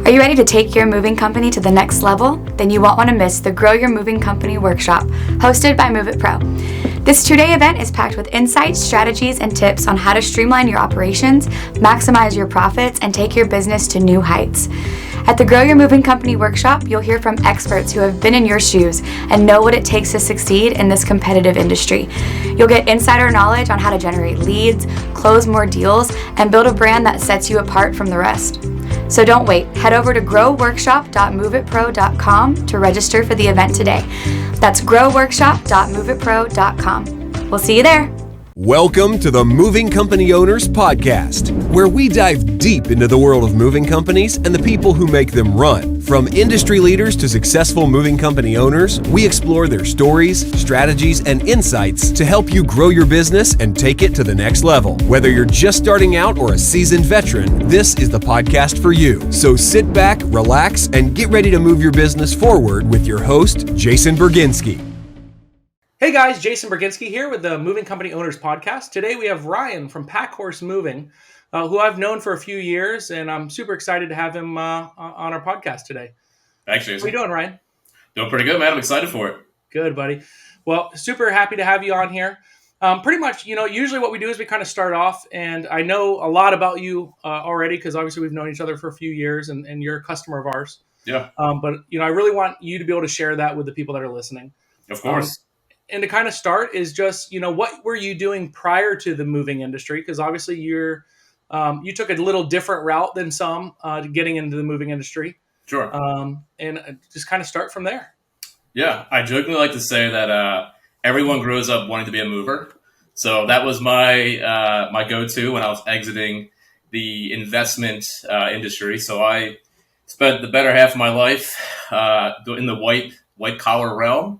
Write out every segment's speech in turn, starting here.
Are you ready to take your moving company to the next level? Then you won't want to miss the Grow Your Moving Company workshop, hosted by MOVEITPRO. This 2-day event is packed with insights, strategies, and tips on how to streamline your operations, maximize your profits, and take your business to new heights. At the Grow Your Moving Company workshop, you'll hear from experts who have been in your shoes and know what it takes to succeed in this competitive industry. You'll get insider knowledge on how to generate leads, close more deals, and build a brand that sets you apart from the rest. So don't wait. Head over to growworkshop.moveitpro.com to register for the event today. That's growworkshop.moveitpro.com. We'll see you there. Welcome to the Moving Company Owners Podcast, where we dive deep into the world of moving companies and the people who make them run. From industry leaders to successful moving company owners, we explore their stories, strategies, and insights to help you grow your business and take it to the next level. Whether you're just starting out or a seasoned veteran, this is the podcast for you. So sit back, relax, and get ready to move your business forward with your host, Jason Bergenske. Hey guys, Jason Bergenske here with the Moving Company Owners Podcast. Today we have Ryan from Packhorse Moving, who I've known for a few years, and I'm super excited to have him on our podcast today. Thanks, Jason. How you doing, Ryan? Doing pretty good, man. I'm excited for it. Good, buddy. Well, super happy to have you on here. Pretty much, usually what we do is we kind of start off, and I know a lot about you already because obviously we've known each other for a few years, and you're a customer of ours. Yeah. But I really want you to be able to share that with the people that are listening. Of course. And to kind of start is just, what were you doing prior to the moving industry? Because obviously you took a little different route than some getting into the moving industry. Sure. And just kind of start from there. Yeah. I jokingly like to say that everyone grows up wanting to be a mover. So that was my my go-to when I was exiting the investment industry. So I spent the better half of my life in the white collar realm.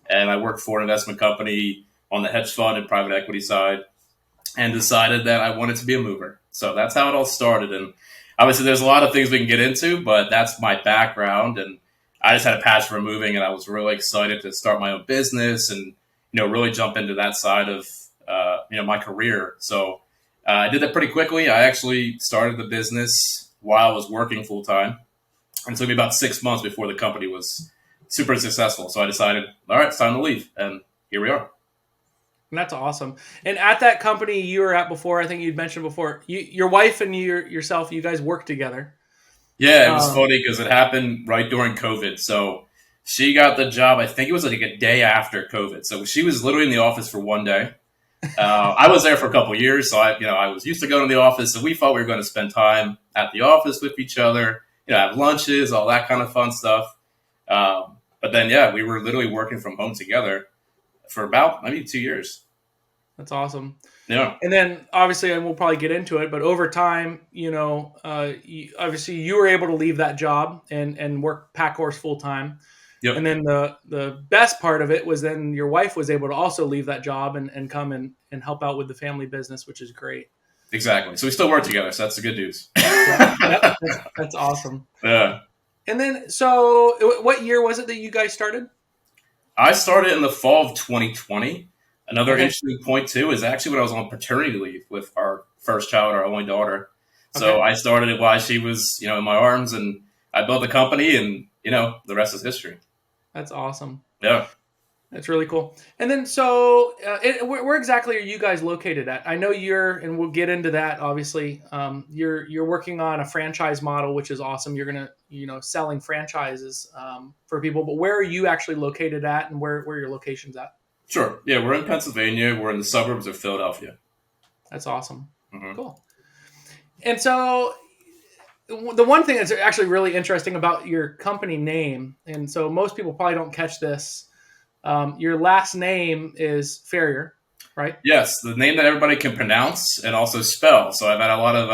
And I worked for an investment company on the hedge fund and private equity side and decided that I wanted to be a mover. So that's how it all started. And obviously there's a lot of things we can get into, but that's my background. And I just had a passion for moving, and I was really excited to start my own business and, really jump into that side of, my career. So I did that pretty quickly. I actually started the business while I was working full time. And it took me about 6 months before the company was super successful. So I decided, all right, it's time to leave. And here we are. And that's awesome. And at that company you were at before, I think you'd mentioned before, your wife and yourself, you guys worked together. Yeah, it was funny because it happened right during COVID. So she got the job, I think it was like a day after COVID. So she was literally in the office for one day. I was there for a couple of years. So I was used to going to the office. So we thought we were going to spend time at the office with each other, have lunches, all that kind of fun stuff. But then, we were literally working from home together for about maybe 2 years. That's awesome. Yeah. And then obviously, and we'll probably get into it, but over time, obviously you were able to leave that job and work Packhorse full time. Yep. And then the best part of it was then your wife was able to also leave that job and come and help out with the family business, which is great. Exactly. So we still work together. So that's the good news. That's awesome. Yeah. And then, so what year was it that you guys started? I started in the fall of 2020. Another interesting point, too, is actually when I was on paternity leave with our first child, our only daughter. So I started it while she was, in my arms, and I built the company, and, the rest is history. That's awesome. Yeah. That's really cool. And then, so where exactly are you guys located at? I know and we'll get into that, obviously. You're working on a franchise model, which is awesome. You're going to, selling franchises for people. But where are you actually located at, and where your location's at? Sure. Yeah, we're in Pennsylvania. We're in the suburbs of Philadelphia. That's awesome. Mm-hmm. Cool. And so the one thing that's actually really interesting about your company name, and so most people probably don't catch this, your last name is Ferrier, right? Yes, the name that everybody can pronounce and also spell. So I've had a lot of,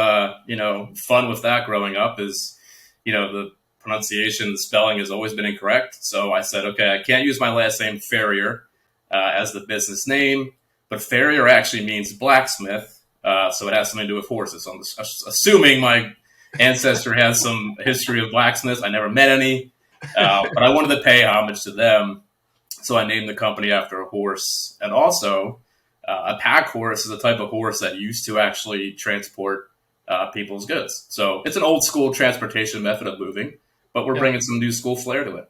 fun with that growing up is, the pronunciation, the spelling has always been incorrect. So I said, okay, I can't use my last name, Ferrier, as the business name, but Ferrier actually means blacksmith. So it has something to do with horses. So I'm assuming my ancestor has some history of blacksmiths. I never met any, but I wanted to pay homage to them. So I named the company after a horse. And also, a pack horse is a type of horse that used to actually transport people's goods. So it's an old school transportation method of moving, but we're bringing some new school flair to it.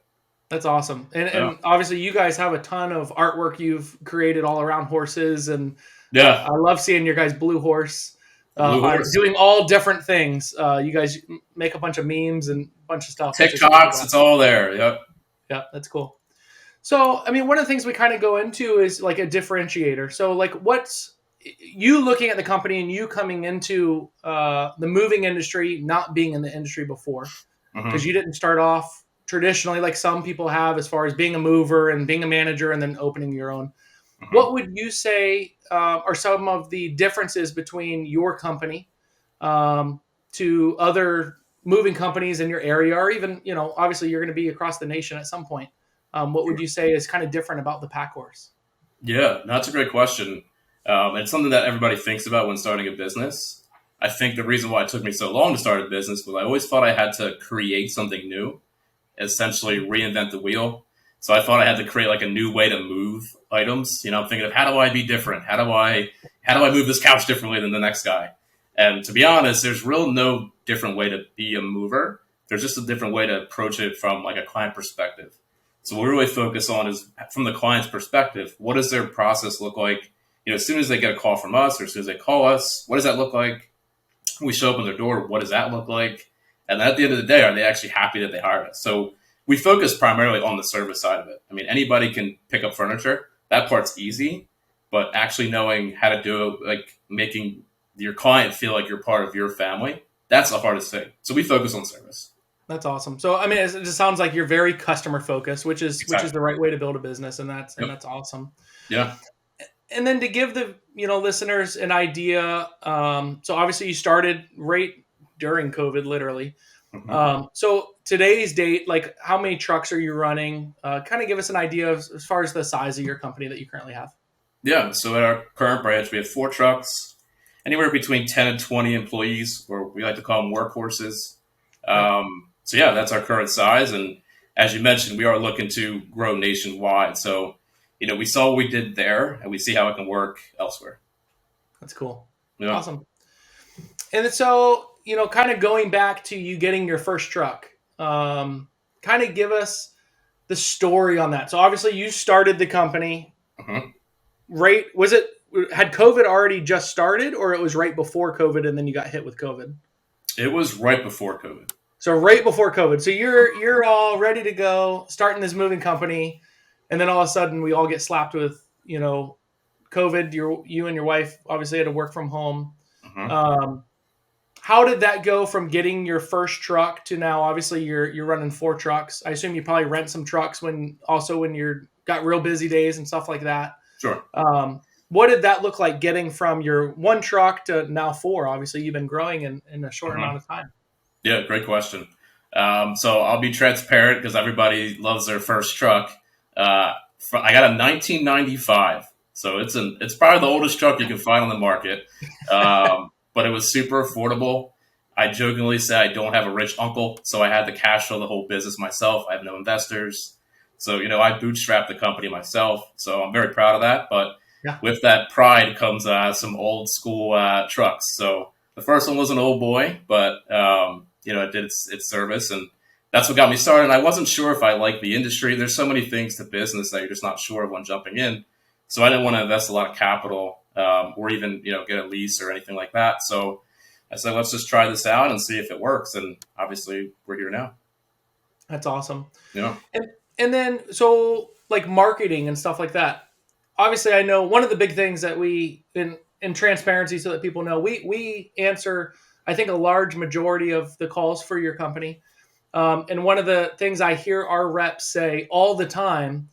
That's awesome. And obviously you guys have a ton of artwork you've created all around horses. And I love seeing your guys' blue horse, doing all different things. You guys make a bunch of memes and a bunch of stuff. TikToks, it's all there. Yep. Yeah, that's cool. So, I mean, one of the things we kind of go into is like a differentiator. So like what's you looking at the company and you coming into the moving industry, not being in the industry before, because you didn't start off traditionally like some people have as far as being a mover and being a manager and then opening your own. What would you say are some of the differences between your company to other moving companies in your area, or even, obviously you're going to be across the nation at some point. What would you say is kind of different about the Packhorse? Yeah, that's a great question. It's something that everybody thinks about when starting a business. I think the reason why it took me so long to start a business was I always thought I had to create something new, essentially reinvent the wheel. So I thought I had to create like a new way to move items. I'm thinking of how do I be different? How do I move this couch differently than the next guy? And to be honest, there's no different way to be a mover. There's just a different way to approach it from like a client perspective. So what we really focus on is from the client's perspective, what does their process look like? As soon as they get a call from us or as soon as they call us, what does that look like? We show up on their door, what does that look like? And then at the end of the day, are they actually happy that they hired us? So we focus primarily on the service side of it. I mean, anybody can pick up furniture. That part's easy, but actually knowing how to do it, like making your client feel like you're part of your family, that's the hardest thing. So we focus on service. That's awesome. So, I mean, it just sounds like you're very customer focused, which is the right way to build a business. And that's awesome. Yeah. And then to give the, listeners an idea. So obviously you started right during COVID, literally. So today's date, like how many trucks are you running? Kind of give us an idea as far as the size of your company that you currently have. Yeah. So at our current branch, we have 4 trucks, anywhere between 10 and 20 employees, or we like to call them workhorses. So yeah, that's our current size. And as you mentioned, we are looking to grow nationwide. So, we saw what we did there and we see how it can work elsewhere. That's cool. Yeah. Awesome. And so, kind of going back to you getting your first truck, kind of give us the story on that. So obviously you started the company, right? Had COVID already just started, or it was right before COVID and then you got hit with COVID? It was right before COVID. So right before COVID. So you're all ready to go, starting this moving company, and then all of a sudden we all get slapped with, COVID. You and your wife obviously had to work from home. How did that go from getting your first truck to now? Obviously you're running 4 trucks. I assume you probably rent some trucks when you're got real busy days and stuff like that. Sure. What did that look like getting from your 1 truck to now 4? Obviously you've been growing in a short amount of time. Yeah, great question. So I'll be transparent because everybody loves their first truck. I got a 1995, so it's probably the oldest truck you can find on the market. But it was super affordable. I jokingly say I don't have a rich uncle, so I had to cash flow the whole business myself. I have no investors, so I bootstrapped the company myself. So I'm very proud of that. But with that pride comes some old school trucks. So the first one was an old boy, but it did its service, and that's what got me started. And I wasn't sure if I liked the industry. There's so many things to business that you're just not sure of when jumping in. So I didn't want to invest a lot of capital or even, get a lease or anything like that. So I said, let's just try this out and see if it works. And obviously we're here now. That's awesome. Yeah. And then, so like marketing and stuff like that. Obviously I know one of the big things that we, in transparency so that people know, we answer, I think, a large majority of the calls for your company. And one of the things I hear our reps say all the time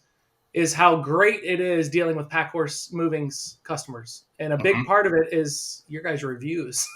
is how great it is dealing with Packhorse Moving's customers. And a big part of it is your guys' reviews.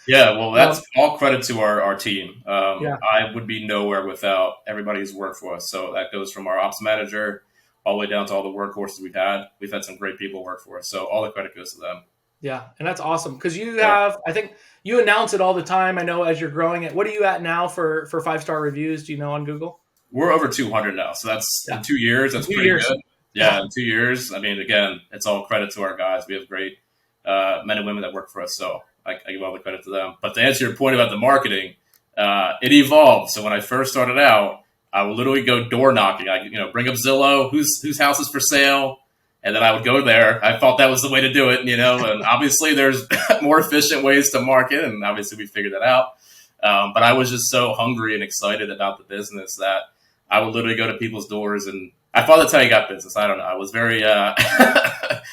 Yeah, well, that's all credit to our team. I would be nowhere without everybody who's worked for us. So that goes from our ops manager all the way down to all the workhorses we've had. We've had some great people work for us. So all the credit goes to them. Yeah. And that's awesome. Because you have, I think you announce it all the time. I know as you're growing it. What are you at now for 5-star reviews? Do you know on Google? We're over 200 now. So that's in 2 years. That's pretty good. Yeah, in 2 years. I mean, again, it's all credit to our guys. We have great men and women that work for us. So I give all the credit to them. But to answer your point about the marketing, it evolved. So when I first started out, I would literally go door knocking. I bring up Zillow, whose house is for sale, and then I would go there. I thought that was the way to do it, and obviously there's more efficient ways to market, and obviously we figured that out. But I was just so hungry and excited about the business that I would literally go to people's doors, and I thought that's how you got business. I don't know. I was very,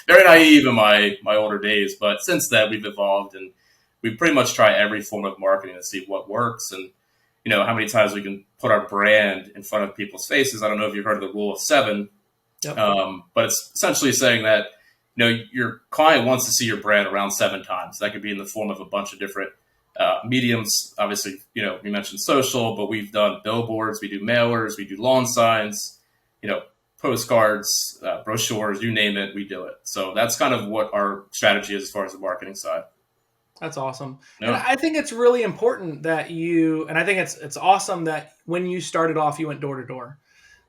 very naive in my older days, but since then we've evolved, and we pretty much try every form of marketing to see what works, and how many times we can put our brand in front of people's faces. I don't know if you've heard of the rule of 7, Yep. But it's essentially saying that your client wants to see your brand around 7 times. That could be in the form of a bunch of different mediums. Obviously, you mentioned social, but we've done billboards, we do mailers, we do lawn signs, postcards, brochures, you name it, we do it. So that's kind of what our strategy is as far as the marketing side. That's awesome. Yeah. And I think it's really important that and I think it's awesome that when you started off, you went door to door,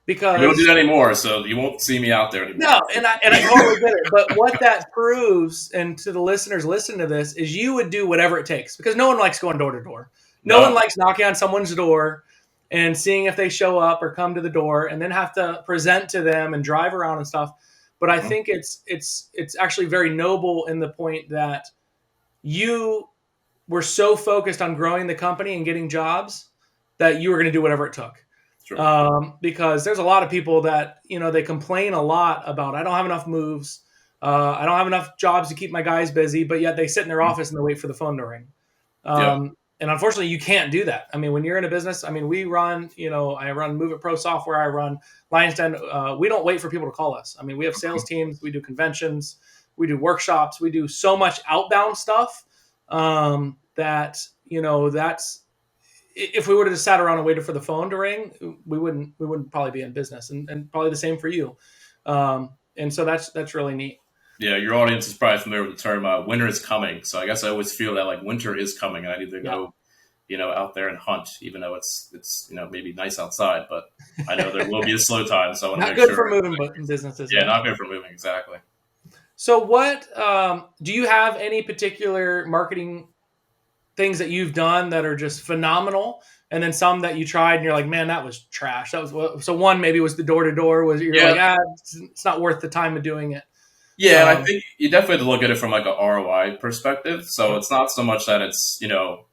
because we don't do that anymore. So you won't see me out there anymore. No, and I totally get it. But what that proves, and to the listeners listening to this, is you would do whatever it takes, because no one likes going door to door. No one likes knocking on someone's door and seeing if they show up or come to the door and then have to present to them and drive around and stuff. But I think it's actually very noble in the point that you were so focused on growing the company and getting jobs that you were going to do whatever it took. Sure. Because there's a lot of people that, they complain a lot about, I don't have enough moves. I don't have enough jobs to keep my guys busy, but yet they sit in their office and they wait for the phone to ring. And unfortunately you can't do that. I mean, when you're in a business, we run, I run MOVEITPRO software. I run Lions Den. We don't wait for people to call us. We have sales teams, we do conventions, we do workshops, we do so much outbound stuff that, that's, if we would have just sat around and waited for the phone to ring, we wouldn't probably be in business, and probably the same for you. And so that's really neat. Yeah, your audience is probably familiar with the term winter is coming. So I guess I always feel that like winter is coming. I need to go, out there and hunt, even though it's maybe nice outside, but I know there will be a slow time. So I want to Not make good sure. for moving businesses. Yeah, not good for moving, exactly. So what do you have any particular marketing things that you've done that are just phenomenal, and then some that you tried and you're like, man, that was trash? That was so one maybe was the door to door, was you're like, it's not worth the time of doing it. Yeah, I think you definitely have to look at it from like a ROI perspective. So it's not so much that it's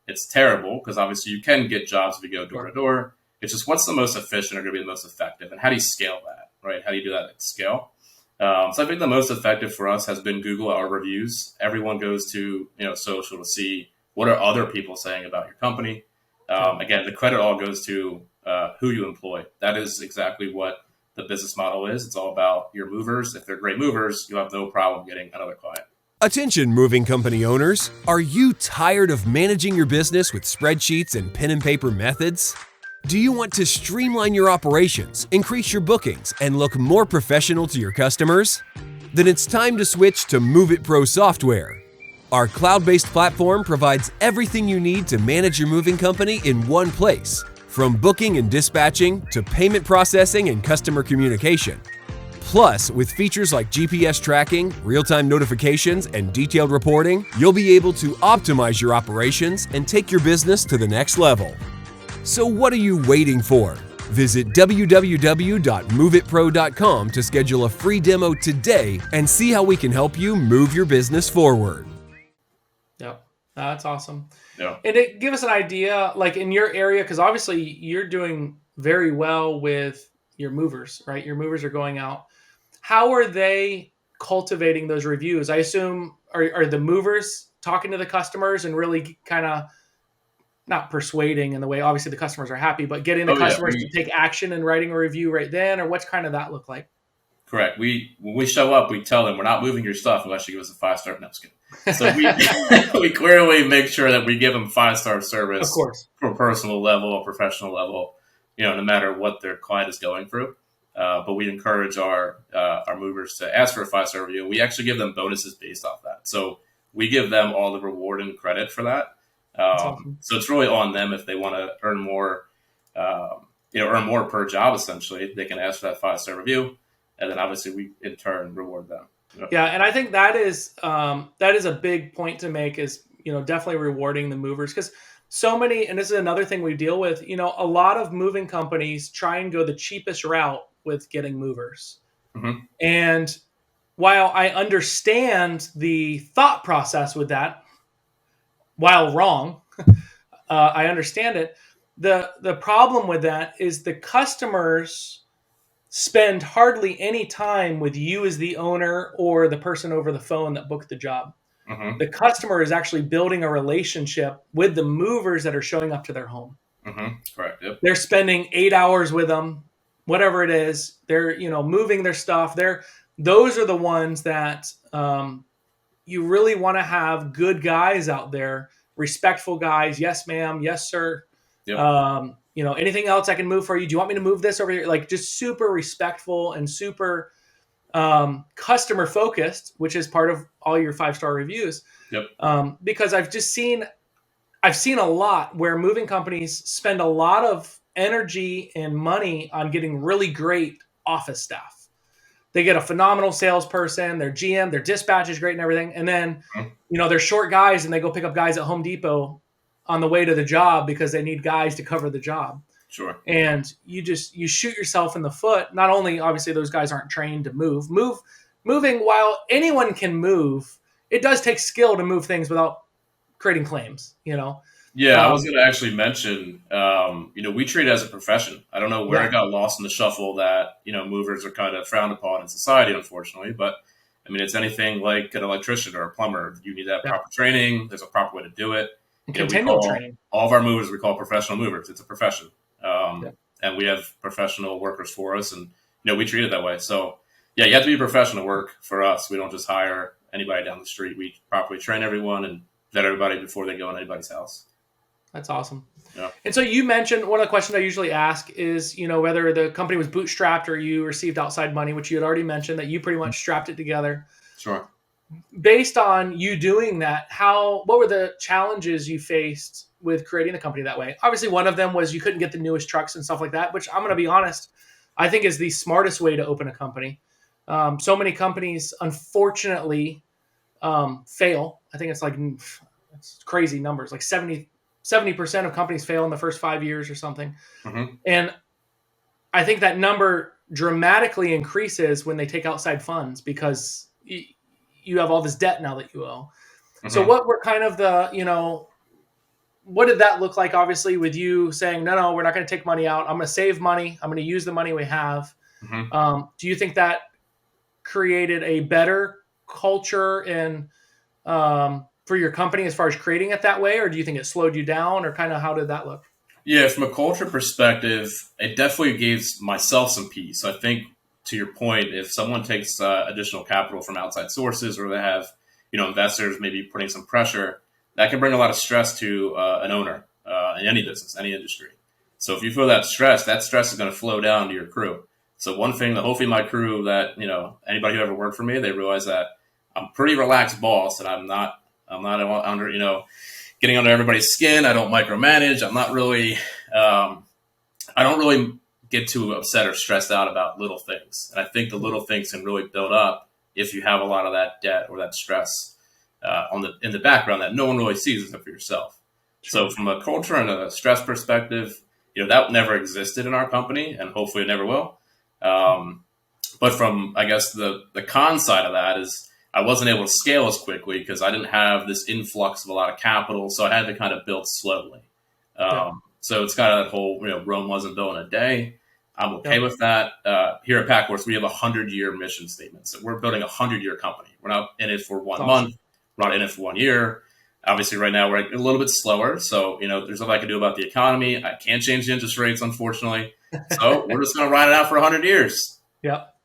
it's terrible, because obviously you can get jobs if you go door to door. It's just what's the most efficient or going to be the most effective, and how do you scale that, right? How do you do that at scale? So I think the most effective for us has been Google, our reviews. Everyone goes to social to see what are other people saying about your company. Again, the credit all goes to who you employ. That is exactly what the business model is. It's all about your movers. If they're great movers, you'll have no problem getting another client. Attention, moving company owners. Are you tired of managing your business with spreadsheets and pen and paper methods? Do you want to streamline your operations, increase your bookings, and look more professional to your customers? Then it's time to switch to MOVEITPRO software. Our cloud-based platform provides everything you need to manage your moving company in one place, from booking and dispatching to payment processing and customer communication. Plus, with features like GPS tracking, real-time notifications, and detailed reporting, you'll be able to optimize your operations and take your business to the next level. So what are you waiting for? Visit www.moveitpro.com to schedule a free demo today and see how we can help you move your business forward. Yep. That's awesome. Yeah. And give us an idea, like in your area, because obviously you're doing very well with your movers, right? Your movers are going out. How are they cultivating those reviews? I assume, are the movers talking to the customers and really kind of not persuading in the way, obviously the customers are happy, but getting the customers to take action and writing a review right then, or what's kind of that look like? Correct. When we show up, we tell them we're not moving your stuff unless you give us a 5-star. No, I'm just kidding. So we clearly make sure that we give them 5-star service, Of course, from a personal level or professional level, no matter what their client is going through. But we encourage our movers to ask for a 5-star review. We actually give them bonuses based off that. So we give them all the reward and credit for that. awesome. So it's really on them if they want to earn more, earn more per job. Essentially, they can ask for that 5-star review, and then obviously we in turn reward them. Yeah, and I think that is a big point to make. Is definitely rewarding the movers, because so many, and this is another thing we deal with, a lot of moving companies try and go the cheapest route with getting movers. Mm-hmm. And while I understand the thought process with that, while wrong, I understand it. The problem with that is the customers spend hardly any time with you as the owner or the person over the phone that booked the job. Mm-hmm. The customer is actually building a relationship with the movers that are showing up to their home. Mm-hmm. Correct. Yep. They're spending 8 hours with them, whatever it is. They're, moving their stuff. Those are the ones that you really want to have good guys out there, respectful guys. Yes, ma'am. Yes, sir. Yep. Anything else I can move for you? Do you want me to move this over here? Like, just super respectful and super customer focused, which is part of all your 5-star reviews. Yep. Because I've seen a lot where moving companies spend a lot of energy and money on getting really great office staff. They get a phenomenal salesperson, their GM, their dispatch is great and everything. And then, they're short guys and they go pick up guys at Home Depot on the way to the job because they need guys to cover the job. Sure. And you shoot yourself in the foot. Not only, obviously, those guys aren't trained to moving, while anyone can move, it does take skill to move things without creating claims, Yeah, I was going to actually mention, we treat it as a profession. I don't know where it got lost in the shuffle that, movers are kind of frowned upon in society, unfortunately. But, it's anything like an electrician or a plumber. You need to have proper training. There's a proper way to do it. Continual training. All of our movers, we call professional movers. It's a profession. And we have professional workers for us. And, we treat it that way. So, yeah, you have to be professional work for us. We don't just hire anybody down the street. We properly train everyone and vet everybody before they go in anybody's house. That's awesome. Yeah. And so you mentioned, one of the questions I usually ask is, whether the company was bootstrapped or you received outside money, which you had already mentioned that you pretty much strapped it together. Sure. Based on you doing that, what were the challenges you faced with creating the company that way? Obviously, one of them was you couldn't get the newest trucks and stuff like that, which I'm going to be honest, I think is the smartest way to open a company. So many companies, unfortunately, fail. I think it's crazy numbers, like 70% of companies fail in the first 5 years or something. Mm-hmm. And I think that number dramatically increases when they take outside funds because you have all this debt now that you owe. Mm-hmm. So what were kind of what did that look like, obviously, with you saying, no, we're not going to take money out. I'm going to save money. I'm going to use the money we have. Mm-hmm. Do you think that created a better culture and for your company as far as creating it that way, or do you think it slowed you down, or kind of how did that look? Yeah, from a culture perspective, it definitely gave myself some peace. I think, to your point, if someone takes additional capital from outside sources, or they have investors maybe putting some pressure, that can bring a lot of stress to an owner in any business, any industry. So if you feel that stress is going to flow down to your crew. So one thing that hopefully my crew, that anybody who ever worked for me, they realize that I'm pretty relaxed boss, and I'm not under, getting under everybody's skin. I don't micromanage. I'm not really, I don't really get too upset or stressed out about little things. And I think the little things can really build up if you have a lot of that debt or that stress in the background that no one really sees except for yourself. Sure. So from a culture and a stress perspective, that never existed in our company, and hopefully it never will. But from, I guess, the con side of that is, I wasn't able to scale as quickly because I didn't have this influx of a lot of capital. So I had to kind of build slowly. So it's kind of that whole, Rome wasn't built in a day. I'm okay with that. Here at Packhorse, we have 100-year mission statements. So we're building a 100-year company. We're not in it for 1 month. We're not in it for 1 year. Obviously, right now, we're a little bit slower. So, there's nothing I can do about the economy. I can't change the interest rates, unfortunately. So we're just going to ride it out for 100 years. Yep.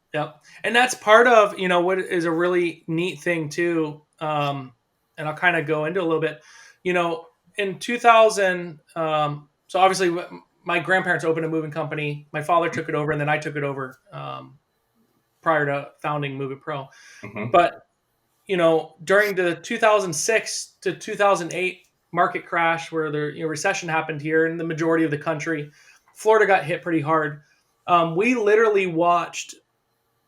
And that's part of, what is a really neat thing too. And I'll kind of go into a little bit, in 2000. So obviously my grandparents opened a moving company. My father took it over, and then I took it over prior to founding MOVEITPRO. Mm-hmm. But, during the 2006 to 2008 market crash where the recession happened here in the majority of the country, Florida got hit pretty hard. We literally watched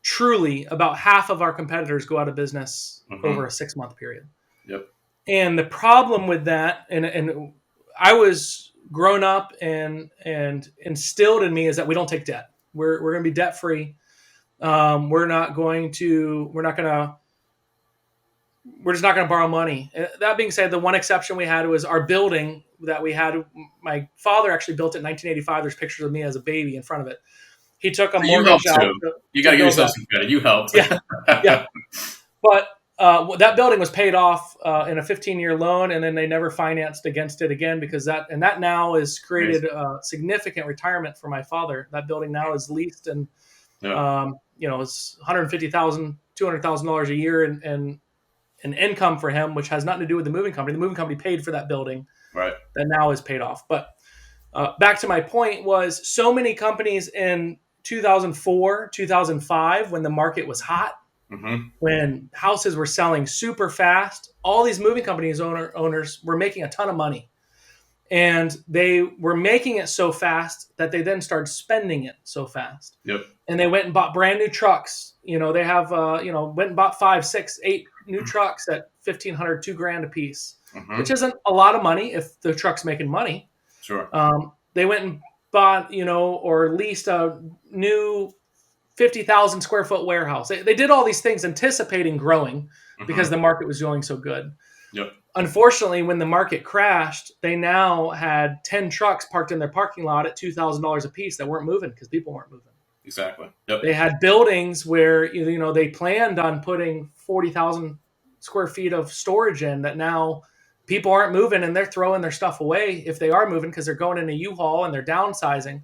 truly about half of our competitors go out of business over a 6-month period. Yep. And the problem with that, and I was grown up and instilled in me, is that we don't take debt. We're going to be debt free. We're just not going to borrow money. That being said, the one exception we had was our building that we had. My father actually built it in 1985. There's pictures of me as a baby in front of it. He took a So you mortgage helped out. too. You got to give yourself some credit. You helped. Yeah, yeah. But that building was paid off in a 15-year loan, and then they never financed against it again because that now has created a significant retirement for my father. That building now is leased, and it's $150,000, $200,000 a year, and an income for him, which has nothing to do with the moving company. The moving company paid for that building, Right? That now is paid off. But back to my point was, so many companies in 2004, 2005, when the market was hot, when houses were selling super fast, all these moving companies owners were making a ton of money. And they were making it so fast that they then started spending it so fast. Yep. And they went and bought brand new trucks. They have, went and bought 5, 6, 8 new trucks at $1,500, $2,000 a piece, which isn't a lot of money if the truck's making money. Sure. They went and bought, or leased a new 50,000 square foot warehouse. They did all these things anticipating growing because the market was doing so good. Yep. Unfortunately, when the market crashed, they now had 10 trucks parked in their parking lot at $2,000 a piece that weren't moving because people weren't moving. Exactly. Yep. They had buildings where they planned on putting 40,000 square feet of storage in that now people aren't moving, and they're throwing their stuff away if they are moving because they're going in a U-Haul and they're downsizing.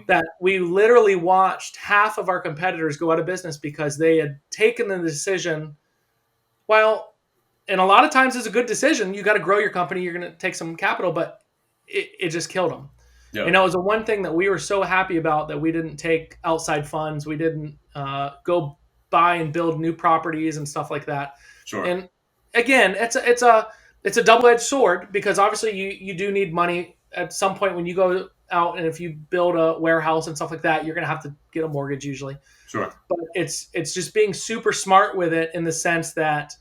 That we literally watched half of our competitors go out of business because they had taken the decision. Well, and a lot of times it's a good decision. You got to grow your company. You're going to take some capital, but it just killed them. Yep. It was the one thing that we were so happy about, that we didn't take outside funds. We didn't go buy and build new properties and stuff like that. Sure. And again, it's a double-edged sword, because obviously you do need money at some point when you go out, and if you build a warehouse and stuff like that, you're going to have to get a mortgage usually. Sure. But it's just being super smart with it, in the sense that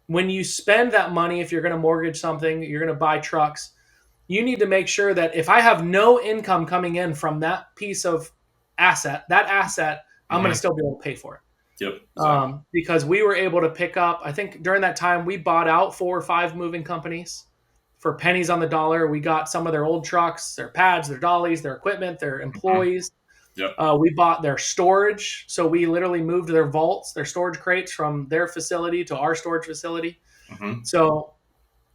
when you spend that money, if you're going to mortgage something, you're going to buy trucks, you need to make sure that if I have no income coming in from that piece of asset, I'm going to still be able to pay for it. Yep. Exactly. Because we were able to pick up, I think during that time, we bought out 4 or 5 moving companies for pennies on the dollar. We got some of their old trucks, their pads, their dollies, their equipment, their employees. Yep. We bought their storage. So we literally moved their vaults, their storage crates from their facility to our storage facility. So,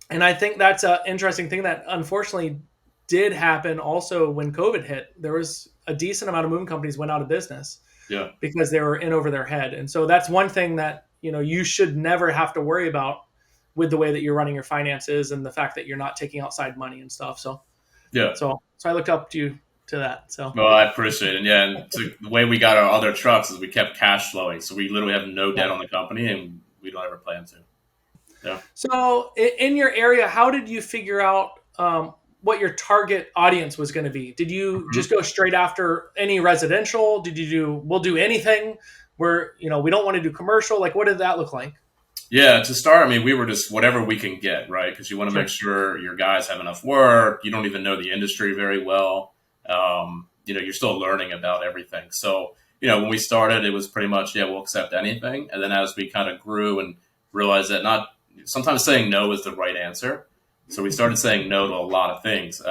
and I think that's an interesting thing that unfortunately did happen also when COVID hit. There was a decent amount of moving companies went out of business. Yeah. Because they were in over their head. And so that's one thing that, you should never have to worry about with the way that you're running your finances, and the fact that you're not taking outside money and stuff. So, yeah. So I looked up to you to that. So, well, I appreciate it. Yeah. And the way we got our other trucks is we kept cash flowing. So we literally have no debt on the company, and we don't ever plan to. Yeah. So in your area, how did you figure out what your target audience was going to be? Did you just go straight after any residential? Did you we'll do anything where, we don't want to do commercial? Like, what did that look like? Yeah, to start, we were just whatever we can get, right? Because you want to make sure your guys have enough work. You don't even know the industry very well. You're still learning about everything. So, when we started, it was pretty much, we'll accept anything. And then as we kind of grew and realized that sometimes saying no is the right answer. So we started saying no to a lot of things.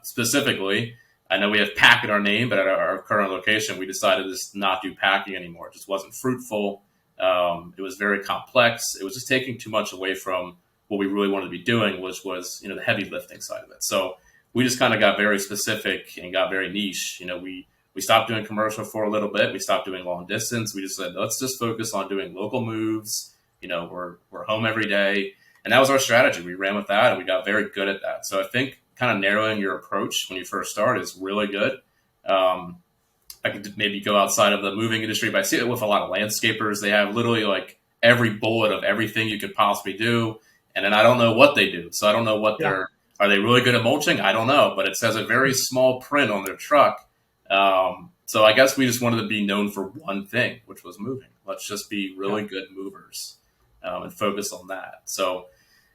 Specifically, I know we have pack in our name, but at our current location, we decided to just not do packing anymore. It just wasn't fruitful. It was very complex. It was just taking too much away from what we really wanted to be doing, which was, the heavy lifting side of it. So we just kind of got very specific and got very niche. We stopped doing commercial for a little bit. We stopped doing long distance. We just said, let's just focus on doing local moves. We're home every day. And that was our strategy. We ran with that, and we got very good at that. So I think kind of narrowing your approach when you first start is really good. I could maybe go outside of the moving industry, but I see it with a lot of landscapers. They have literally like every bullet of everything you could possibly do. And then I don't know what they do. So I don't know what are they really good at mulching? I don't know, but it says a very small print on their truck. So I guess we just wanted to be known for one thing, which was moving. Let's just be really good movers. And focus on that. So,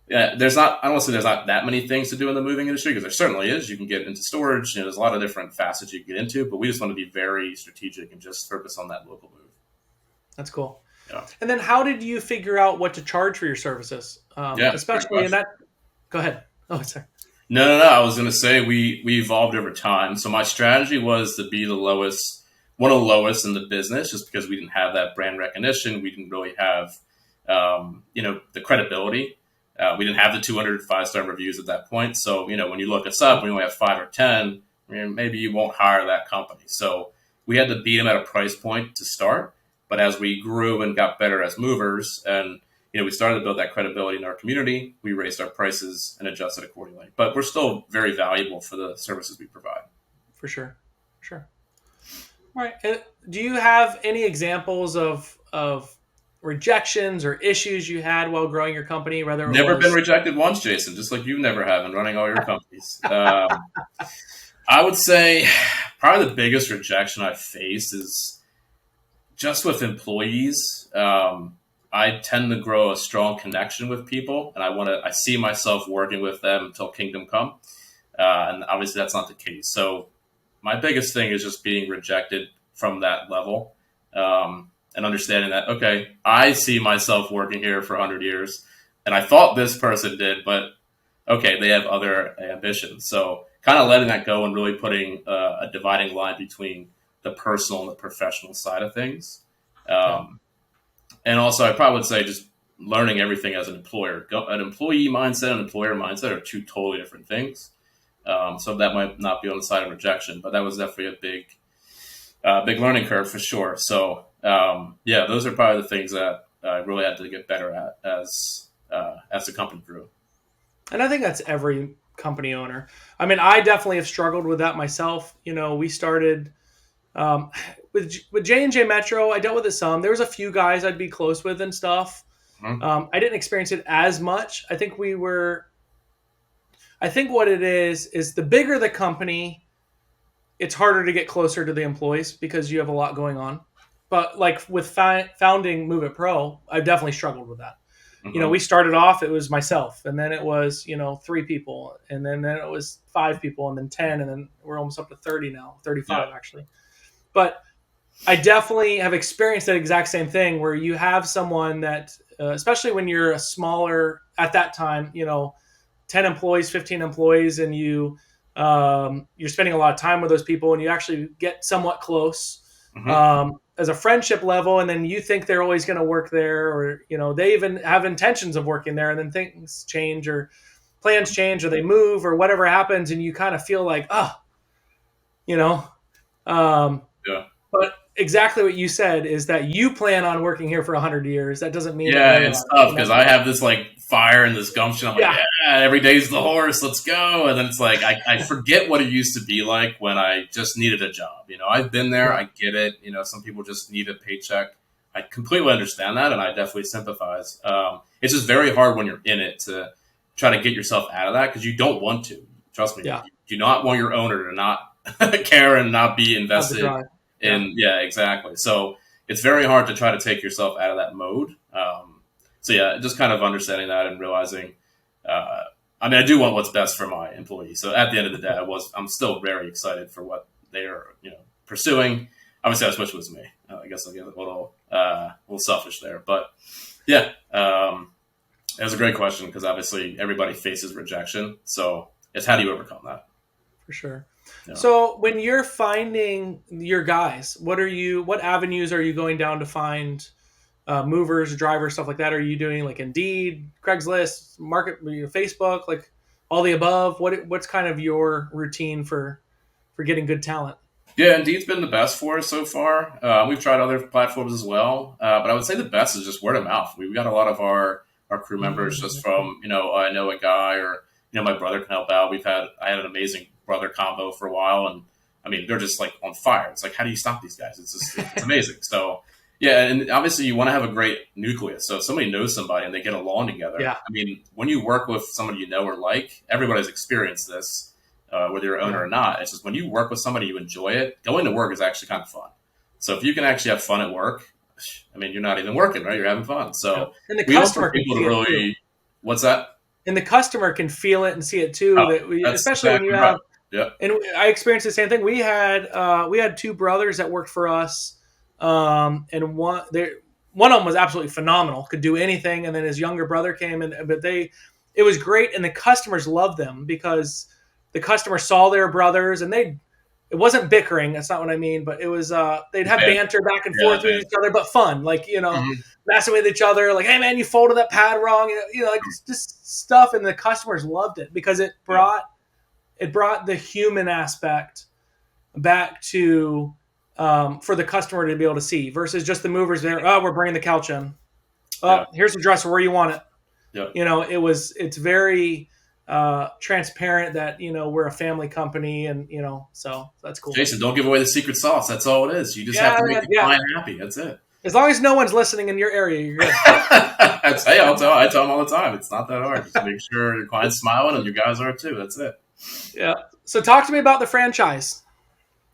yeah, I don't want to say there's not that many things to do in the moving industry, because there certainly is. You can get into storage, there's a lot of different facets you can get into, but we just want to be very strategic and just focus on that local move. That's cool. Yeah. And then how did you figure out what to charge for your services? Especially in that, go ahead. Oh, sorry. No. I was going to say we evolved over time. So my strategy was to be one of the lowest in the business, just because we didn't have that brand recognition. We didn't really have, the credibility. We didn't have the 200 5-star reviews at that point. So, when you look us up, we only have 5 or 10, maybe you won't hire that company. So we had to beat them at a price point to start. But as we grew and got better as movers, and we started to build that credibility in our community, we raised our prices and adjusted accordingly. But we're still very valuable for the services we provide. For sure. All right. Do you have any examples of rejections or issues you had while growing your company? Never been rejected once, Jason, just like you never have in running all your companies. I would say probably the biggest rejection I've faced is just with employees. I tend to grow a strong connection with people, and I see myself working with them until kingdom come. And obviously that's not the case. So my biggest thing is just being rejected from that level, and understanding that, okay, I see myself working here for 100 years, and I thought this person did, but okay, they have other ambitions. So kind of letting that go and really putting a dividing line between the personal and the professional side of things. And also, I probably would say just learning everything as an employer. An employee mindset and an employer mindset are two totally different things. So that might not be on the side of rejection, but that was definitely a big learning curve for sure. So those are probably the things that I really had to get better at as the company grew. And I think that's every company owner. I mean, I definitely have struggled with that myself. We started with J&J Metro. I dealt with it some. There was a few guys I'd be close with and stuff. Mm-hmm. I didn't experience it as much. I think what it is the bigger the company, it's harder to get closer to the employees because you have a lot going on. But like with founding MOVEITPRO, I've definitely struggled with that. Mm-hmm. We started off, it was myself, and then it was, 3 people, and then it was 5 people, and then 10, and then we're almost up to 30 now, 35 actually. But I definitely have experienced that exact same thing where you have someone that, especially when you're a smaller, at that time, 10 employees, 15 employees, and you're spending a lot of time with those people, and you actually get somewhat close. Mm-hmm. As a friendship level, and then you think they're always going to work there, or they even have intentions of working there, and then things change or plans change or they move or whatever happens, and you kind of feel like but exactly what you said is that you plan on working here for 100 years. That doesn't mean it's tough because I have this like fire and this gumption. I'm like, every day's the horse, let's go. And then it's like I forget what it used to be like when I just needed a job. I've been there, I get it. Some people just need a paycheck. I completely understand that, and I definitely sympathize. It's just very hard when you're in it to try to get yourself out of that because you don't want to. Trust me, you do not want your owner to not care and not be invested in. Yeah, exactly. So it's very hard to try to take yourself out of that mode. Just kind of understanding that and realizing, I do want what's best for my employees. So at the end of the day, I'm still very excited for what they are, pursuing. Obviously, I wish it was me. I guess I'll get a little selfish there, but it was a great question because obviously everybody faces rejection. So it's how do you overcome that? For sure. Yeah. So when you're finding your guys, what avenues are you going down to find movers, drivers, stuff like that? Are you doing like Indeed, Craigslist, Market, Facebook, like all the above? What's kind of your routine for getting good talent? Yeah, Indeed's been the best for us so far. We've tried other platforms as well, but I would say the best is just word of mouth. We've got a lot of our crew members just from, I know a guy or, my brother can help out. I had an amazing brother combo for a while, and they're just like on fire. It's like, how do you stop these guys? It's amazing. So yeah, and obviously you want to have a great nucleus. So if somebody knows somebody and they get along together, when you work with somebody you know or like, everybody's experienced this, whether you're an owner or not. It's just when you work with somebody, you enjoy it. Going to work is actually kind of fun. So if you can actually have fun at work, you're not even working, right? You're having fun. So and the customer can people to really, what's that? and the customer can feel it and see it too. Especially when you have, and I experienced the same thing. We had two brothers that worked for us, and one of them was absolutely phenomenal, could do anything, and then his younger brother came, it was great, and the customers loved them because the customer saw their brothers, and it wasn't bickering. That's not what I mean, but it was they'd have banter back and forth with each other, but fun, like messing with each other, like, hey man, you folded that pad wrong, like just stuff, and the customers loved it because it brought the human aspect back to for the customer to be able to see versus just the movers there. Oh, we're bringing the couch in. Oh, here's the dresser where you want it. Yeah. It's very transparent that, we're a family company, and, so that's cool. Jason, don't give away the secret sauce. That's all it is. You just have to make the client happy. That's it. As long as no one's listening in your area, you're good. I tell them all the time. It's not that hard. Just make sure your client's smiling and you guys are too. That's it. Yeah. So talk to me about the franchise.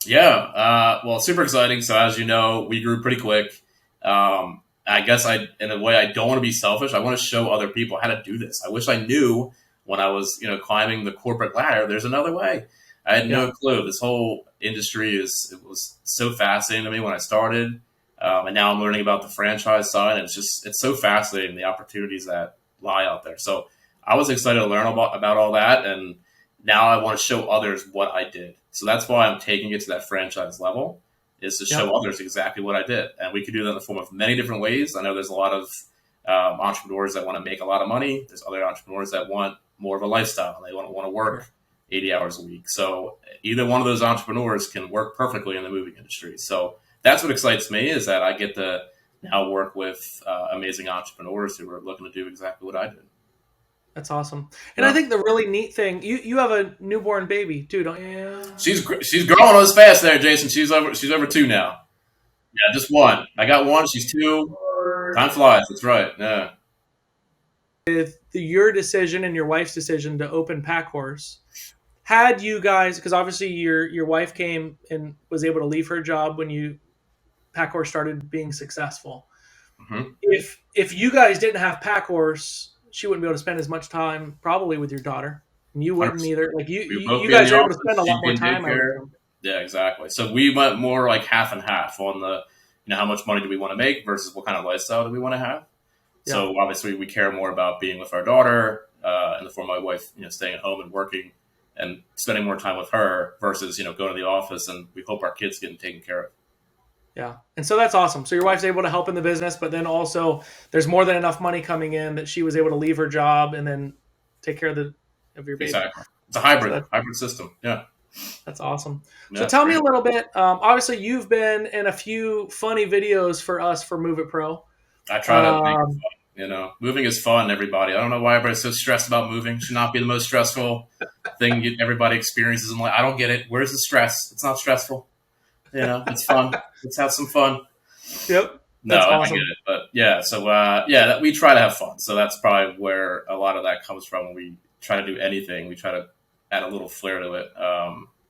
Yeah. Well, super exciting. So as you know, we grew pretty quick. I guess in a way, I don't want to be selfish. I want to show other people how to do this. I wish I knew when I was, climbing the corporate ladder, there's another way. I had no clue. This whole industry was so fascinating to me when I started. And now I'm learning about the franchise side. And it's so fascinating, the opportunities that lie out there. So I was excited to learn about all that. And now I want to show others what I did. So that's why I'm taking it to that franchise level, is to show others exactly what I did. And we could do that in the form of many different ways. I know there's a lot of entrepreneurs that want to make a lot of money. There's other entrepreneurs that want more of a lifestyle. They want to work 80 hours a week. So either one of those entrepreneurs can work perfectly in the moving industry. So that's what excites me, is that I get to now work with amazing entrepreneurs who are looking to do exactly what I did. That's awesome. And I think the really neat thing, you have a newborn baby too, don't you? She's growing us fast there, Jason. She's over 2 now. Yeah, just 1. I got 1. She's 2. Time flies. That's right. Yeah. With your decision and your wife's decision to open Packhorse, had you guys, because obviously your wife came and was able to leave her job when Packhorse started being successful. Mm-hmm. If you guys didn't have Packhorse, she wouldn't be able to spend as much time probably with your daughter, and you wouldn't either. Like you guys are able to spend a lot more time. Yeah, exactly. So we went more like half and half on the, how much money do we want to make versus what kind of lifestyle do we want to have. Yeah. So obviously we care more about being with our daughter in the form of my wife, staying at home and working and spending more time with her versus, going to the office, and we hope our kids getting taken care of. Yeah. And so that's awesome. So your wife's able to help in the business, but then also there's more than enough money coming in that she was able to leave her job and then take care of your baby. Exactly. It's a hybrid system. Yeah. That's awesome. So tell me a little bit. Obviously you've been in a few funny videos for us for MOVEITPRO. I try to make it fun. Moving is fun, everybody. I don't know why everybody's so stressed about moving. It should not be the most stressful thing everybody experiences in life. I don't get it. Where's the stress? It's not stressful. It's fun. Let's have some fun. Yep. No, awesome. I get it. But yeah, so we try to have fun. So that's probably where a lot of that comes from. When we try to do anything, we try to add a little flair to it.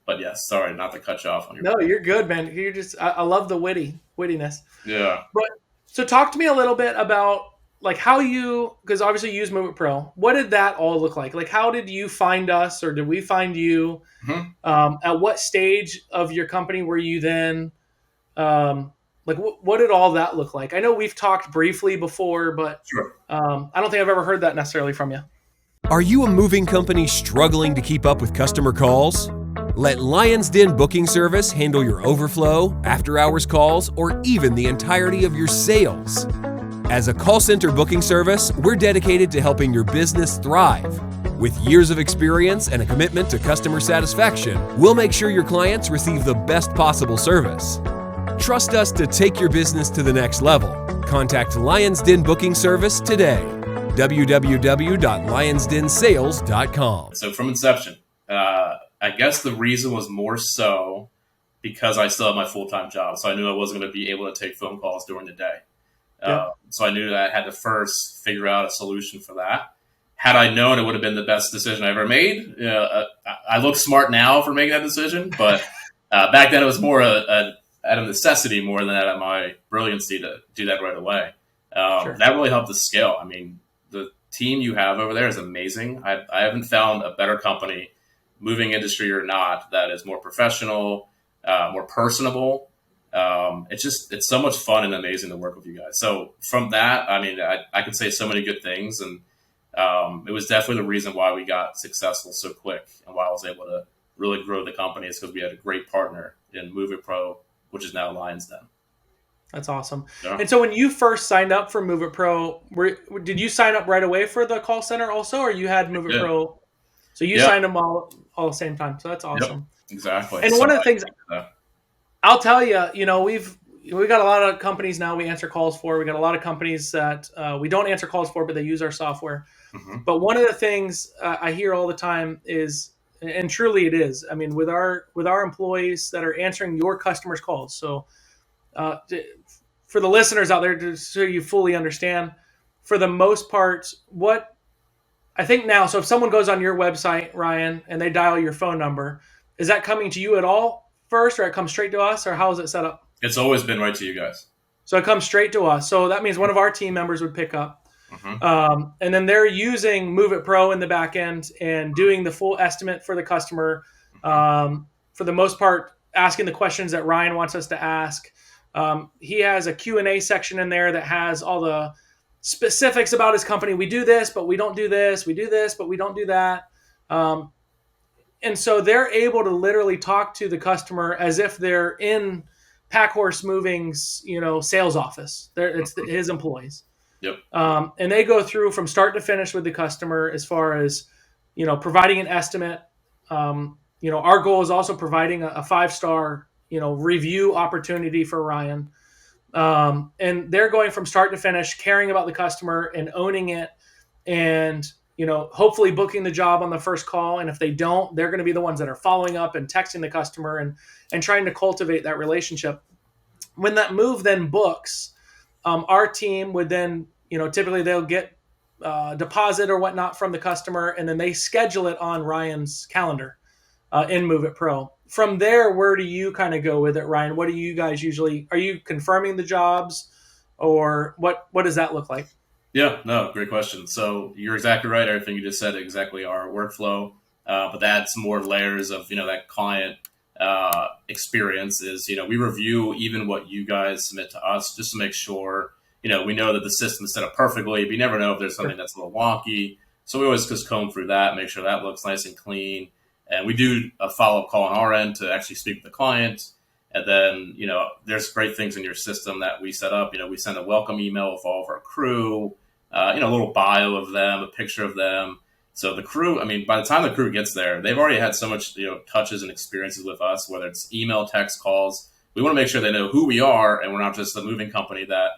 But yeah, sorry, not to cut you off on your No, you're good, man. You're just I love the wittiness. Yeah. But so talk to me a little bit about like how because obviously you use MOVEITPRO. What did that all look like? Like how did you find us, or did we find you? Mm-hmm. At what stage of your company were you then? What did all that look like? I know we've talked briefly before, but sure. I don't think I've ever heard that necessarily from you. Are you a moving company struggling to keep up with customer calls? Let Lion's Den Booking Service handle your overflow, after-hours calls, or even the entirety of your sales. As a call center booking service, we're dedicated to helping your business thrive. With years of experience and a commitment to customer satisfaction, we'll make sure your clients receive the best possible service. Trust us to take your business to the next level. Contact Lion's Den Booking Service today. www.lionsdensales.com. So from inception, I guess the reason was more so because I still have my full-time job. So I knew I wasn't going to be able to take phone calls during the day. So I knew that I had to first figure out a solution for that. Had I known, it would have been the best decision I ever made. I look smart now for making that decision, but back then it was more out of necessity more than out of my brilliancy to do that right away. Sure. That really helped the scale. I mean, the team you have over there is amazing. I haven't found a better company, moving industry or not, that is more professional, more personable. It's so much fun and amazing to work with you guys. So from that, I mean, I could say so many good things, and it was definitely the reason why we got successful so quick and why I was able to really grow the company is because we had a great partner in MOVEITPRO, which is now Lions Den. That's awesome. Yeah. And so when you first signed up for MOVEITPRO, did you sign up right away for the call center also, or you had MOVEITPRO? So you signed them all at the same time. So that's awesome. Yep, exactly. And so one of the things I'll tell you, we've got a lot of companies now we answer calls for. We got a lot of companies that we don't answer calls for, but they use our software. Mm-hmm. But one of the things I hear all the time is, and truly it is, I mean, with our employees that are answering your customers' calls. So for the listeners out there, just so you fully understand, for the most part, what I think now, so if someone goes on your website, Ryan, and they dial your phone number, is that coming to you at all first, or it comes straight to us, or how is it set up? It's always been right to you guys. So it comes straight to us. So that means one of our team members would pick up. Mm-hmm. And then they're using MOVEITPRO in the back end and doing the full estimate for the customer. For the most part, asking the questions that Ryan wants us to ask. He has a Q&A section in there that has all the specifics about his company. We do this, but we don't do this. We do this, but we don't do that. And so they're able to literally talk to the customer as if they're in Packhorse Moving's, sales office. It's his employees. Yep. And they go through from start to finish with the customer as far as, providing an estimate. Our goal is also providing a 5-star, review opportunity for Ryan. And they're going from start to finish, caring about the customer and owning it, and hopefully booking the job on the first call. And if they don't, they're going to be the ones that are following up and texting the customer and trying to cultivate that relationship. When that move then books, our team would then, typically they'll get deposit or whatnot from the customer, and then they schedule it on Ryan's calendar in MOVEITPRO. From there, where do you kind of go with it, Ryan? What do you guys usually, are you confirming the jobs, or what does that look like? Yeah, no, great question. So you're exactly right. Everything you just said, exactly our workflow. But that's more layers of, that client experience is, we review even what you guys submit to us just to make sure, we know that the system is set up perfectly. But you never know if there's something that's a little wonky. So we always just comb through that, make sure that looks nice and clean. And we do a follow-up call on our end to actually speak with the client. And then, there's great things in your system that we set up. We send a welcome email with all of our crew, a little bio of them, a picture of them. So the crew, by the time the crew gets there, they've already had so much, touches and experiences with us, whether it's email, text, calls. We want to make sure they know who we are, and we're not just a moving company that,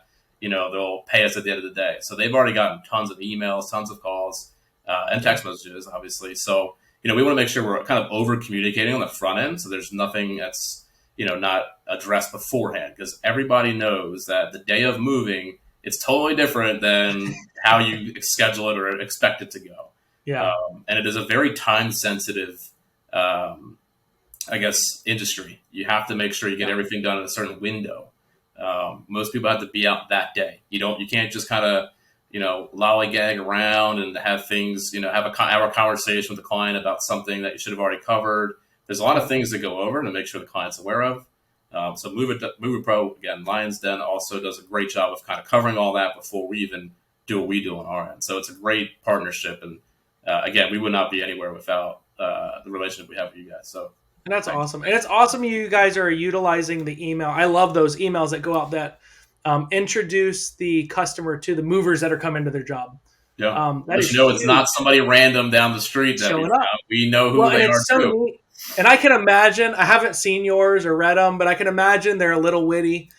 they'll pay us at the end of the day. So they've already gotten tons of emails, tons of calls, and text messages, obviously. So, we want to make sure we're kind of over communicating on the front end. So there's nothing that's, not addressed beforehand, because everybody knows that the day of moving, it's totally different than how you schedule it or expect it to go. Yeah. And it is a very time sensitive, industry. You have to make sure you get everything done in a certain window. Most people have to be out that day. You can't just kind of, lollygag around and have things, have a conversation with the client about something that you should have already covered. There's a lot of things to go over to make sure the client's aware of. So MOVEITPRO, again, Lions Den also does a great job of kind of covering all that before we even do what we do on our end. So it's a great partnership. And again, we would not be anywhere without the relationship we have with you guys. So and that's awesome. And it's awesome you guys are utilizing the email. I love those emails that go out that introduce the customer to the movers that are coming to their job. Yeah, it's not somebody random down the street that we know who they are too. Neat. And I can imagine, I haven't seen yours or read them, but I can imagine they're a little witty.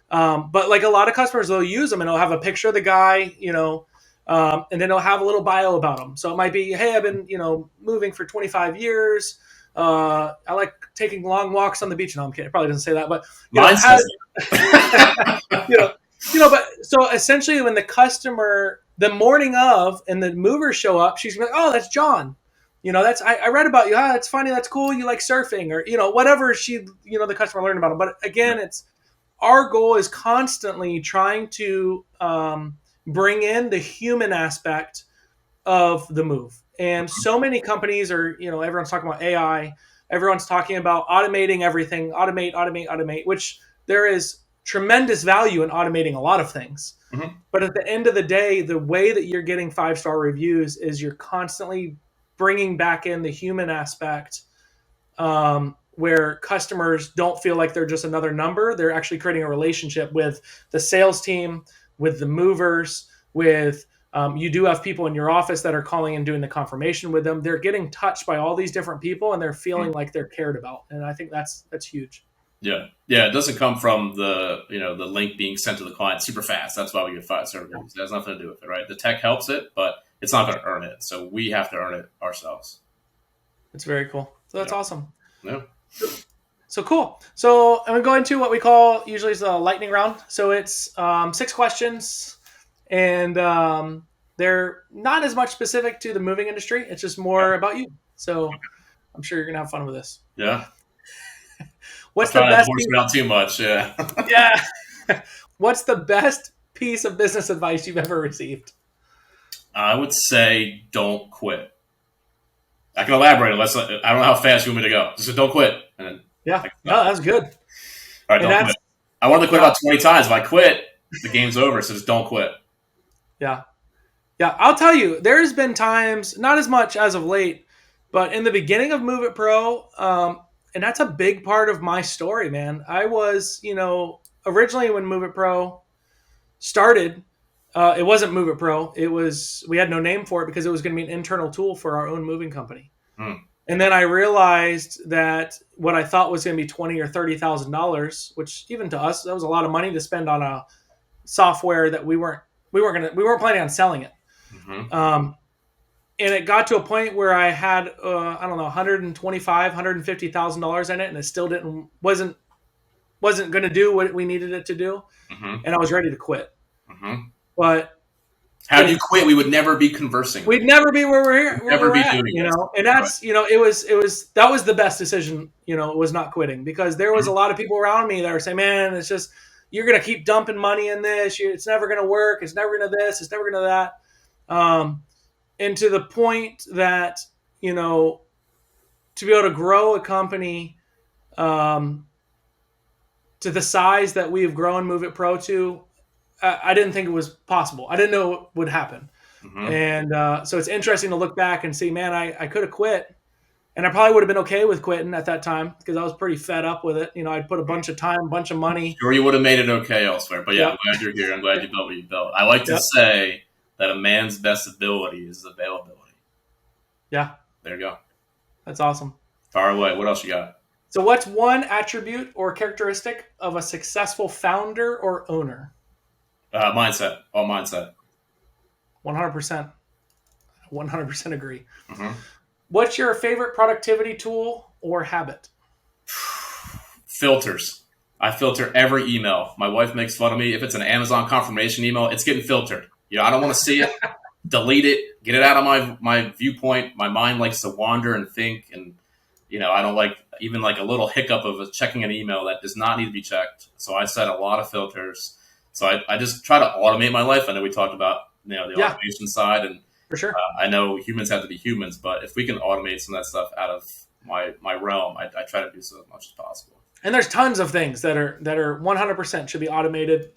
But like a lot of customers, they'll use them and they'll have a picture of the guy, and then they'll have a little bio about them. So it might be, hey, I've been, moving for 25 years. I like taking long walks on the beach. No, I'm kidding. It probably doesn't say that, but but so essentially when the customer, the morning of, and the movers show up, she's like, oh, that's John. I read about you. That's funny. That's cool. You like surfing or, whatever the customer learned about him. But again, it's our goal is constantly trying to bring in the human aspect of the move. And so many companies are, everyone's talking about AI. Everyone's talking about automating everything, automate, which there is tremendous value in automating a lot of things. Mhm. But at the end of the day, the way that you're getting 5-star reviews is you're constantly bringing back in the human aspect, where customers don't feel like they're just another number. They're actually creating a relationship with the sales team, with the movers, with you do have people in your office that are calling and doing the confirmation with them. They're getting touched by all these different people, and they're feeling like they're cared about. And I think that's huge. Yeah. Yeah. It doesn't come from the link being sent to the client super fast. That's why we get 5-star reviews. It has nothing to do with it, right? The tech helps it, but it's not going to earn it. So we have to earn it ourselves. It's very cool. So that's awesome. Yeah. So cool. So I'm going to go into what we call usually is the lightning round. So it's 6 questions, and they're not as much specific to the moving industry. It's just more about you. So I'm sure you're going to have fun with this. Yeah. What's the Try best? to force it out too much. Yeah. Yeah. What's the best piece of business advice you've ever received? I would say don't quit. I can elaborate unless I don't know how fast you want me to go. Just don't quit. And then, Yeah. No, that's good. all right, don't quit. I wanted to quit about 20 times. If I quit, the game's over. So just don't quit. Yeah. Yeah. I'll tell you, there's been times, not as much as of late, but in the beginning of Move It Pro, and that's a big part of my story, man. I was, originally when Move It Pro started, it wasn't Move It Pro. We had no name for it because it was going to be an internal tool for our own moving company. And then I realized that what I thought was going to be $20,000 or $30,000, which even to us, that was a lot of money to spend on a software that we weren't planning on selling it. Mm-hmm. And it got to a point where I had, $125,000, $150,000 in it, and it still wasn't going to do what we needed it to do. Mm-hmm. And I was ready to quit. Mm-hmm. But how do you quit? We would never be conversing. We'd never be where we're here. Never be doing it. And that's, that was the best decision, was not quitting, because there was a lot of people around me that were saying, man, it's just, you're going to keep dumping money in this. It's never going to work. It's never going to this. It's never going to that. And to the point that, to be able to grow a company, to the size that we have grown Move It Pro to, I didn't think it was possible. I didn't know what would happen. Mm-hmm. And so it's interesting to look back and see, man, I could have quit. And I probably would have been okay with quitting at that time because I was pretty fed up with it. I'd put a bunch of time, a bunch of money. Sure, you would have made it okay elsewhere. But yeah, I'm glad you're here. I'm glad you built what you built. I like to say that a man's best ability is availability. Yeah. There you go. That's awesome. Far away. What else you got? So what's one attribute or characteristic of a successful founder or owner? Mindset. All mindset. 100%. 100% agree. Mm-hmm. What's your favorite productivity tool or habit? Filters. I filter every email. My wife makes fun of me. If it's an Amazon confirmation email, it's getting filtered. I don't want to see it. Delete it. Get it out of my viewpoint. My mind likes to wander and think. And, I don't like even like a little hiccup of checking an email that does not need to be checked. So I set a lot of filters. So I just try to automate my life. I know we talked about the automation side, and for sure, I know humans have to be humans, but if we can automate some of that stuff out of my realm, I try to do so as much as possible. And there's tons of things that are 100% should be automated.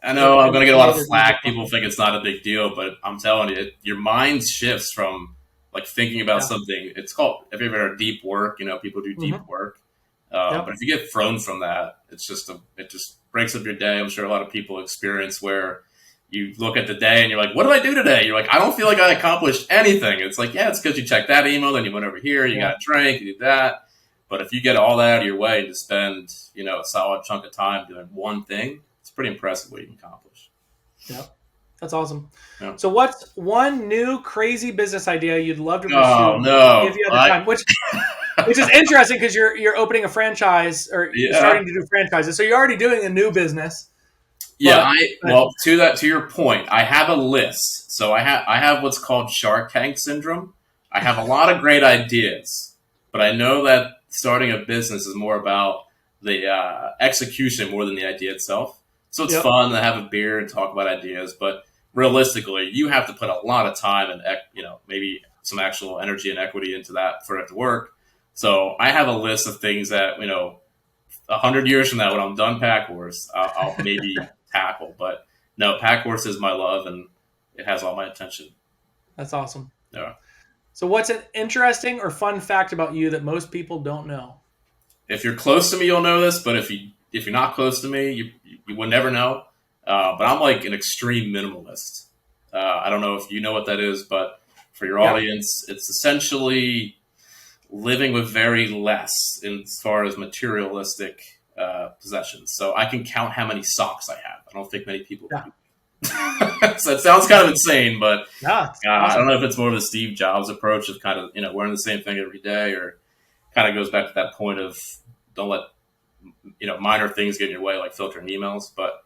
I know I'm going to get a lot of flack. People think it's not a big deal, but I'm telling you, your mind shifts from like thinking about something. It's called, if you've ever heard deep work, people do deep work. But if you get thrown from that, it just breaks up your day. I'm sure a lot of people experience where you look at the day and you're like, what did I do today? You're like, I don't feel like I accomplished anything. It's like, it's because you checked that email, then you went over here, you got a drink, you did that. But if you get all that out of your way to spend, a solid chunk of time doing one thing, it's pretty impressive what you can accomplish. Yeah, that's awesome. Yeah. So what's one new crazy business idea you'd love to pursue? Oh, no. If you had the time, which is interesting because you're opening a franchise or you're starting to do franchises. So you're already doing a new business. Yeah, to your point, I have a list. So I have what's called Shark Tank syndrome. I have a lot of great ideas, but I know that starting a business is more about the execution more than the idea itself. So it's fun to have a beer and talk about ideas, but realistically, you have to put a lot of time and, maybe some actual energy and equity into that for it to work. So I have a list of things that, 100 years from now, when I'm done Packhorse, I'll maybe tackle. But no, Packhorse is my love, and it has all my attention. That's awesome. Yeah. So what's an interesting or fun fact about you that most people don't know? If you're close to me, you'll know this. But if you're not close to me, you would never know. But I'm like an extreme minimalist. I don't know if you know what that is, but for your audience, it's essentially living with very less as far as materialistic possessions. So I can count how many socks I have. I don't think many people do. So it sounds kind of insane, but awesome. I don't know if it's more of the Steve Jobs approach of kind of, wearing the same thing every day, or kind of goes back to that point of don't let, minor things get in your way, like filtering emails. But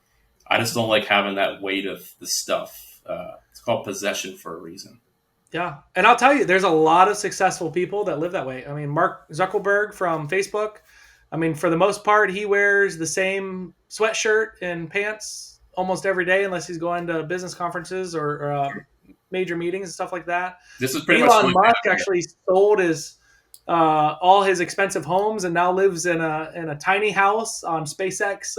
I just don't like having that weight of the stuff. It's called possession for a reason. Yeah. And I'll tell you, there's a lot of successful people that live that way. I mean, Mark Zuckerberg from Facebook, for the most part, he wears the same sweatshirt and pants almost every day, unless he's going to business conferences or major meetings and stuff like that. This is pretty Elon much Musk actually sold all his expensive homes and now lives in a tiny house on SpaceX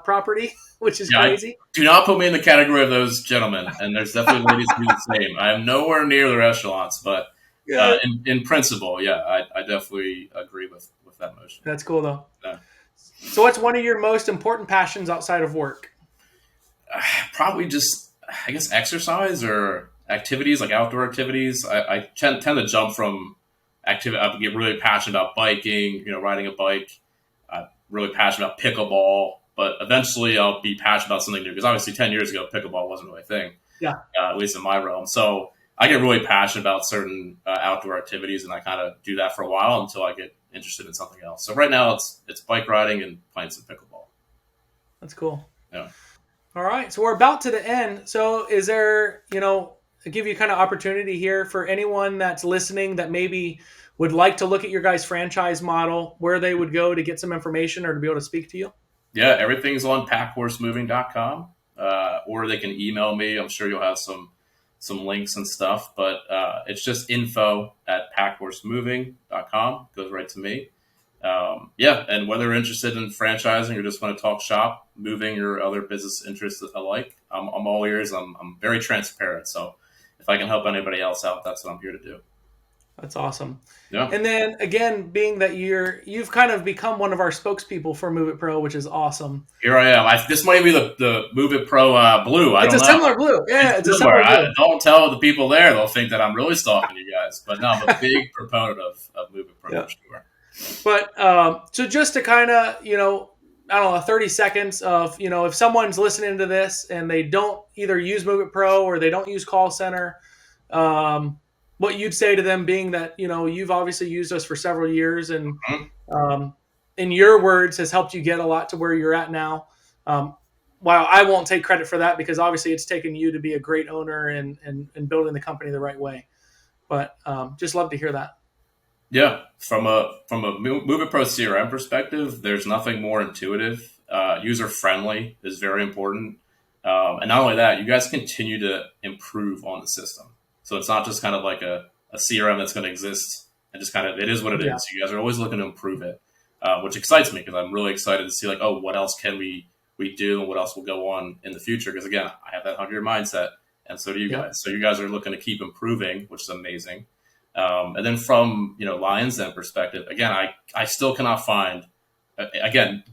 property, which is crazy. Do not put me in the category of those gentlemen, and there's definitely ladies who do the same. I am nowhere near their echelons, but in principle, I definitely agree with that motion. That's cool, though. Yeah. So what's one of your most important passions outside of work? Probably just, I guess, exercise or activities, like outdoor activities. I tend to jump from activity. I get really passionate about biking, riding a bike. I'm really passionate about pickleball, but eventually I'll be passionate about something new, because obviously 10 years ago, pickleball wasn't really a thing, at least in my realm. So I get really passionate about certain outdoor activities, and I kind of do that for a while until I get interested in something else. So right now it's bike riding and playing some pickleball. That's cool. Yeah. All right. So we're about to the end. So is there, I'll give you kind of opportunity here for anyone that's listening that maybe would like to look at your guys' franchise model, where they would go to get some information or to be able to speak to you? Yeah, everything's on packhorsemoving.com, or they can email me. I'm sure you'll have some links and stuff, but it's just info@packhorsemoving.com. Goes right to me. And whether you're interested in franchising or just want to talk shop, moving, or other business interests alike, I'm all ears. I'm very transparent. So if I can help anybody else out, that's what I'm here to do. That's awesome. Yeah. And then again, being that you've kind of become one of our spokespeople for MOVEITPRO, which is awesome. Here I am. This might be the MOVEITPRO blue. It's a similar blue. Yeah, it's a similar blue. Don't tell the people there. They'll think that I'm really stalking you guys. But no, I'm a big proponent of MOVEITPRO for sure. But so just to kind of, 30 seconds of, if someone's listening to this and they don't either use MOVEITPRO or they don't use call center, what you'd say to them, being that, you've obviously used us for several years and in your words has helped you get a lot to where you're at now. While I won't take credit for that, because obviously it's taken you to be a great owner and building the company the right way. But just love to hear that. Yeah, from a MOVEITPRO CRM perspective, there's nothing more intuitive. User friendly is very important, and not only that, you guys continue to improve on the system. So it's not just kind of like a CRM that's going to exist and just kind of it is what it is. You guys are always looking to improve it, which excites me, because I'm really excited to see what else can we do and what else will go on in the future. Because again, I have that 100-year mindset, and so do you guys. So you guys are looking to keep improving, which is amazing. And then from, Lion's Den perspective, again, I still cannot find,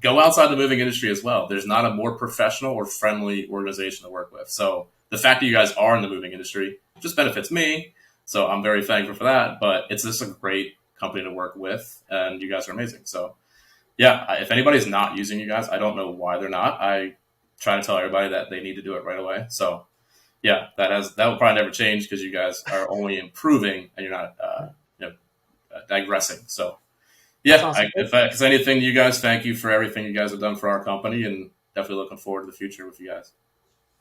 go outside the moving industry as well. There's not a more professional or friendly organization to work with. So the fact that you guys are in the moving industry just benefits me. So I'm very thankful for that, but it's just a great company to work with, and you guys are amazing. So yeah, if anybody's not using you guys, I don't know why they're not. I try to tell everybody that they need to do it right away. So yeah, that will probably never change, because you guys are only improving and you're not digressing. So yeah, awesome. If it's anything, you guys, thank you for everything you guys have done for our company, and definitely looking forward to the future with you guys.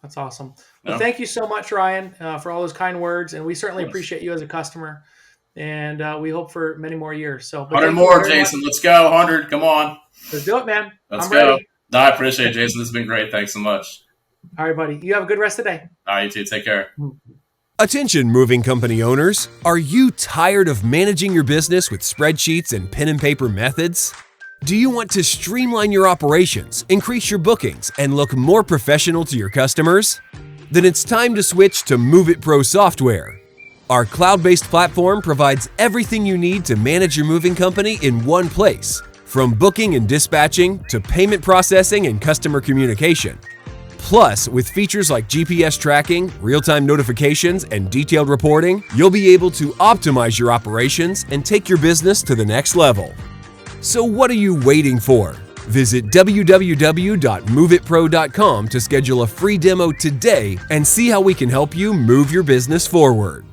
That's awesome. Well, thank you so much, Ryan, for all those kind words, and we certainly appreciate you as a customer, and we hope for many more years. So 100 more, Jason. Let's go. 100. Come on. Let's do it, man. Let's I'm go. ready. No, I appreciate it, Jason. This has been great. Thanks so much. All right, buddy. You have a good rest of the day. All right, you too. Take care. Attention moving company owners, are you tired of managing your business with spreadsheets and pen and paper methods? Do you want to streamline your operations, increase your bookings, and look more professional to your customers? Then it's time to switch to MOVEITPRO software. Our cloud-based platform provides everything you need to manage your moving company in one place, from booking and dispatching to payment processing and customer communication. Plus, with features like GPS tracking, real-time notifications, and detailed reporting, you'll be able to optimize your operations and take your business to the next level. So what are you waiting for? Visit www.moveitpro.com to schedule a free demo today and see how we can help you move your business forward.